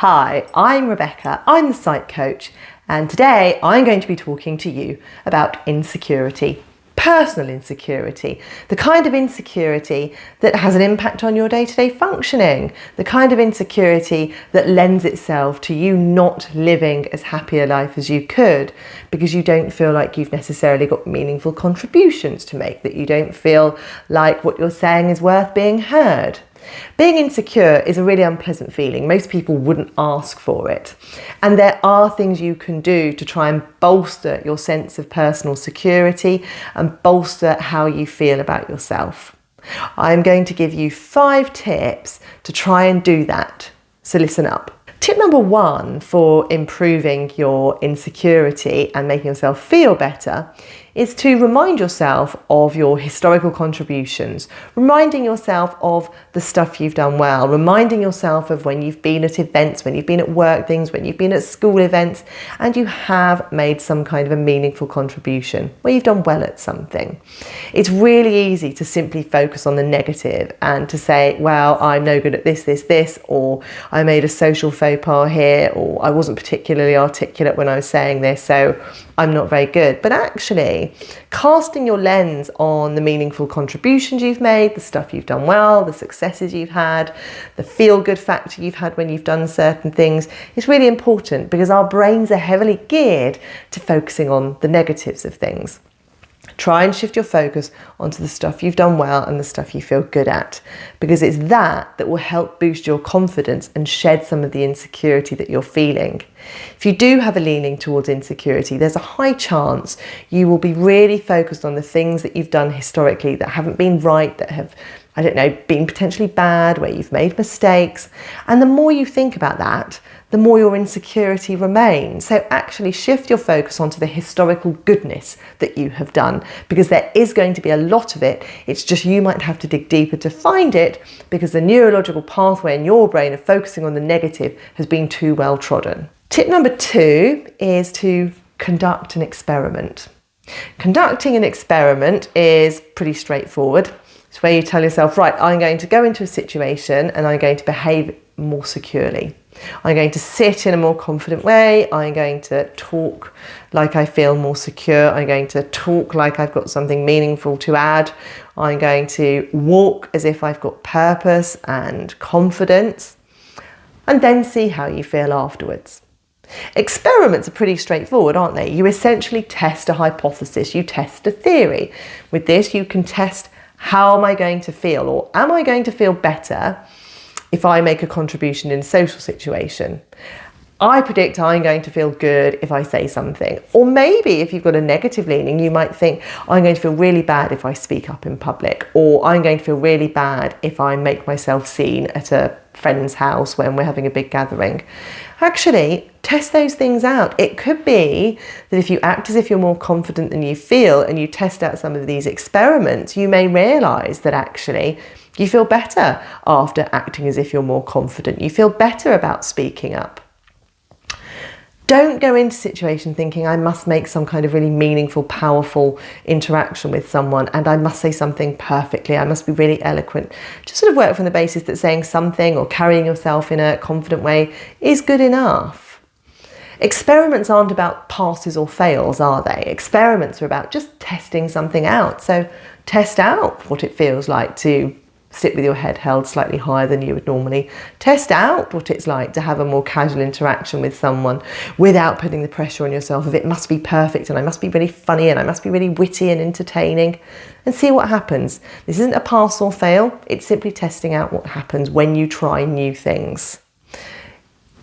Hi, I'm Rebecca, I'm the Psych Coach, and today I'm going to be talking to you about insecurity, personal insecurity, the kind of insecurity that has an impact on your day-to-day functioning, the kind of insecurity that lends itself to you not living as happy a life as you could because you don't feel like you've necessarily got meaningful contributions to make, that you don't feel like what you're saying is worth being heard. Being insecure is a really unpleasant feeling. Most people wouldn't ask for it. And there are things you can do to try and bolster your sense of personal security and bolster how you feel about yourself. I'm going to give you 5 tips to try and do that. So listen up. Tip number 1 for improving your insecurity and making yourself feel better is to remind yourself of your historical contributions, reminding yourself of the stuff you've done well, reminding yourself of when you've been at events, when you've been at work things, when you've been at school events, and you have made some kind of a meaningful contribution, where you've done well at something. It's really easy to simply focus on the negative and to say, well, I'm no good at this, or I made a social faux pas here, or I wasn't particularly articulate when I was saying this, so I'm not very good. But actually, casting your lens on the meaningful contributions you've made, the stuff you've done well, the successes you've had, the feel-good factor you've had when you've done certain things is really important, because our brains are heavily geared to focusing on the negatives of things. Try and shift your focus onto the stuff you've done well and the stuff you feel good at, because it's that will help boost your confidence and shed some of the insecurity that you're feeling. If you do have a leaning towards insecurity, there's a high chance you will be really focused on the things that you've done historically that haven't been right, that have, been potentially bad, where you've made mistakes. And the more you think about that, the more your insecurity remains. So actually shift your focus onto the historical goodness that you have done, because there is going to be a lot of it. It's just you might have to dig deeper to find it, because the neurological pathway in your brain of focusing on the negative has been too well trodden. Tip number 2 is to conduct an experiment. Conducting an experiment is pretty straightforward. It's where you tell yourself, right, I'm going to go into a situation and I'm going to behave more securely. I'm going to sit in a more confident way. I'm going to talk like I feel more secure. I'm going to talk like I've got something meaningful to add. I'm going to walk as if I've got purpose and confidence, and then see how you feel afterwards. Experiments are pretty straightforward, aren't they? You essentially test a hypothesis, you test a theory. With this, you can test, how am I going to feel, or am I going to feel better if I make a contribution in a social situation? I predict I'm going to feel good if I say something. Or maybe if you've got a negative leaning, you might think, I'm going to feel really bad if I speak up in public, or I'm going to feel really bad if I make myself seen at a friend's house when we're having a big gathering. Actually, test those things out. It could be that if you act as if you're more confident than you feel and you test out some of these experiments, you may realise that actually you feel better after acting as if you're more confident. You feel better about speaking up. Don't go into a situation thinking I must make some kind of really meaningful, powerful interaction with someone and I must say something perfectly, I must be really eloquent. Just sort of work from the basis that saying something or carrying yourself in a confident way is good enough. Experiments aren't about passes or fails, are they? Experiments are about just testing something out. So test out what it feels like to sit with your head held slightly higher than you would normally. Test out what it's like to have a more casual interaction with someone without putting the pressure on yourself of it must be perfect and I must be really funny and I must be really witty and entertaining, and see what happens. This isn't a pass or fail, it's simply testing out what happens when you try new things.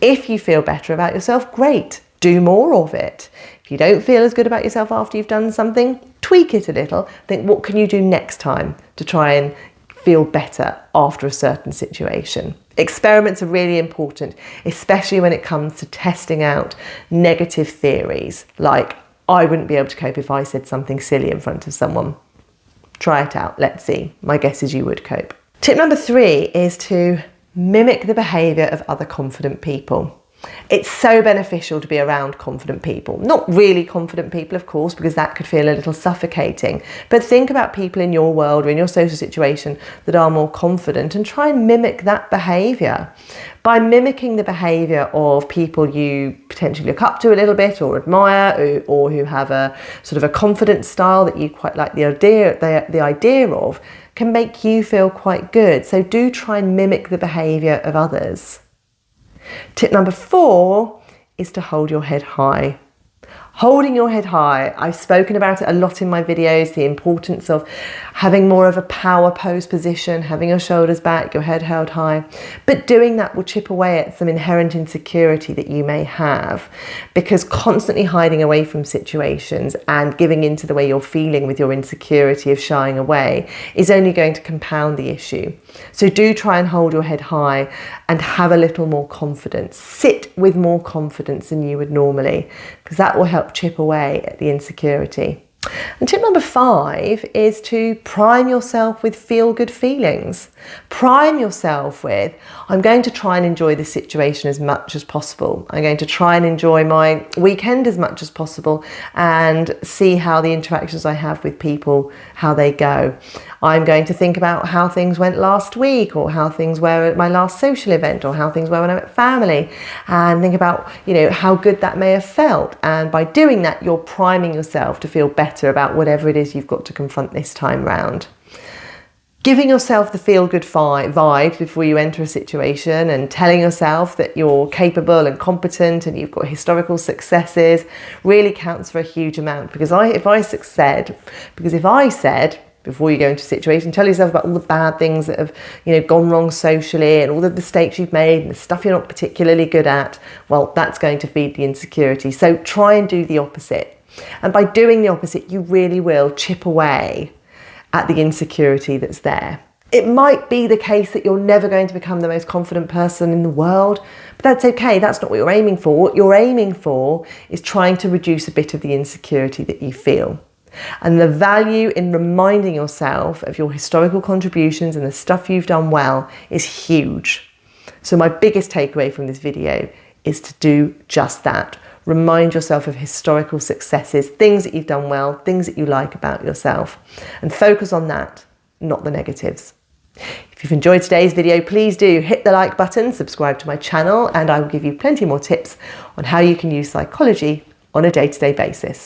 If you feel better about yourself, great, do more of it. If you don't feel as good about yourself after you've done something, tweak it a little. Think, what can you do next time to try and feel better after a certain situation? Experiments are really important, especially when it comes to testing out negative theories, like I wouldn't be able to cope if I said something silly in front of someone. Try it out, let's see. My guess is you would cope. Tip number 3 is to mimic the behaviour of other confident people. It's so beneficial to be around confident people. Not really confident people, of course, because that could feel a little suffocating. But think about people in your world or in your social situation that are more confident and try and mimic that behaviour. By mimicking the behaviour of people you potentially look up to a little bit or admire, or who have a sort of a confident style that you quite like the idea of, can make you feel quite good. So do try and mimic the behaviour of others. Tip number 4 is to hold your head high. Holding your head high. I've spoken about it a lot in my videos, the importance of having more of a power pose position, having your shoulders back, your head held high. But doing that will chip away at some inherent insecurity that you may have, because constantly hiding away from situations and giving into the way you're feeling with your insecurity of shying away is only going to compound the issue. So do try and hold your head high and have a little more confidence. Sit with more confidence than you would normally, because that will help chip away at the insecurity. And tip number 5 is to prime yourself with feel-good feelings. Prime yourself with, I'm going to try and enjoy this situation as much as possible. I'm going to try and enjoy my weekend as much as possible and see how the interactions I have with people, how they go. I'm going to think about how things went last week, or how things were at my last social event, or how things were when I met family, and think about, how good that may have felt. And by doing that, you're priming yourself to feel better about whatever it is you've got to confront this time round. Giving yourself the feel-good vibe before you enter a situation, and telling yourself that you're capable and competent and you've got historical successes really counts for a huge amount. Because if I said before you go into a situation, tell yourself about all the bad things that have gone wrong socially and all the mistakes you've made and the stuff you're not particularly good at, well, that's going to feed the insecurity. So try and do the opposite. And by doing the opposite, you really will chip away at the insecurity that's there. It might be the case that you're never going to become the most confident person in the world, but that's okay. That's not what you're aiming for. What you're aiming for is trying to reduce a bit of the insecurity that you feel. And the value in reminding yourself of your historical contributions and the stuff you've done well is huge. So my biggest takeaway from this video is to do just that. Remind yourself of historical successes, things that you've done well, things that you like about yourself, and focus on that, not the negatives. If you've enjoyed today's video, please do hit the like button, subscribe to my channel, and I will give you plenty more tips on how you can use psychology on a day-to-day basis.